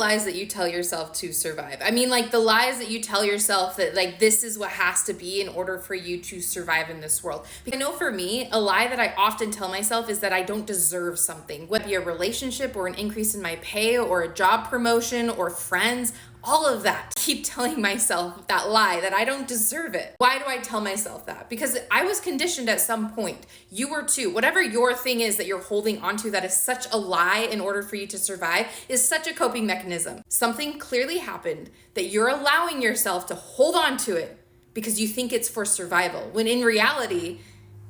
lies that you tell yourself to survive? I mean, like the lies that you tell yourself that like this is what has to be in order for you to survive in this world. Because I know for me, a lie that I often tell myself is that I don't deserve something, whether it be a relationship or an increase in my pay or a job promotion or friends. All of that. Keep telling myself that lie that I don't deserve it. Why do I tell myself that? Because I was conditioned at some point. You were too. Whatever your thing is that you're holding onto that is such a lie in order for you to survive is such a coping mechanism. Something clearly happened that you're allowing yourself to hold on to it because you think it's for survival, when in reality,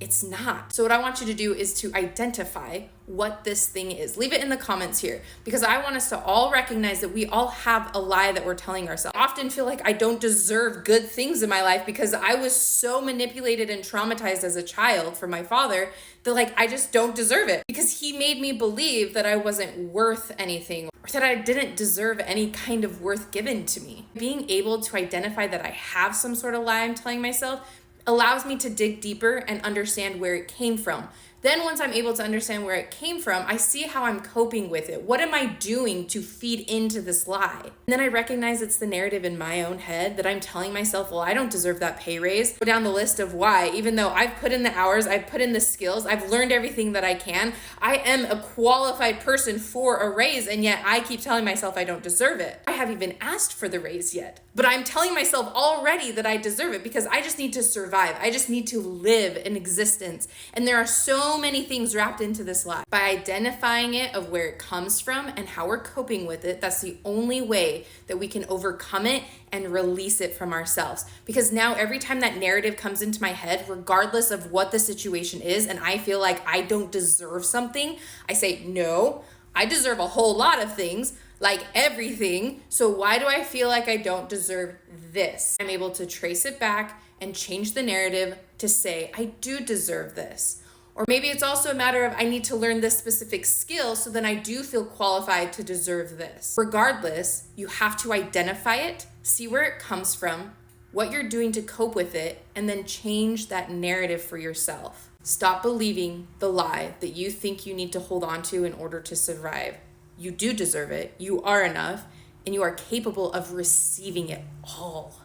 it's not. So what I want you to do is to identify what this thing is. Leave it in the comments here because I want us to all recognize that we all have a lie that we're telling ourselves. I often feel like I don't deserve good things in my life because I was so manipulated and traumatized as a child from my father that like I just don't deserve it because he made me believe that I wasn't worth anything or that I didn't deserve any kind of worth given to me. Being able to identify that I have some sort of lie I'm telling myself allows me to dig deeper and understand where it came from. Then once I'm able to understand where it came from, I see how I'm coping with it. What am I doing to feed into this lie? And then I recognize it's the narrative in my own head that I'm telling myself, well, I don't deserve that pay raise. Go down the list of why, even though I've put in the hours, I've put in the skills, I've learned everything that I can. I am a qualified person for a raise, and yet I keep telling myself I don't deserve it. I haven't even asked for the raise yet, but I'm telling myself already that I deserve it because I just need to survive. I just need to live in existence. And there are so many things wrapped into this lie. By identifying it of where it comes from and how we're coping with it, that's the only way that we can overcome it and release it from ourselves. Because now every time that narrative comes into my head, regardless of what the situation is, and I feel like I don't deserve something, I say, no, I deserve a whole lot of things, like everything. So why do I feel like I don't deserve this? I'm able to trace it back and change the narrative to say, I do deserve this. Or maybe it's also a matter of I need to learn this specific skill so then I do feel qualified to deserve this. Regardless, you have to identify it, see where it comes from, what you're doing to cope with it, and then change that narrative for yourself. Stop believing the lie that you think you need to hold on to in order to survive. You do deserve it, you are enough, and you are capable of receiving it all.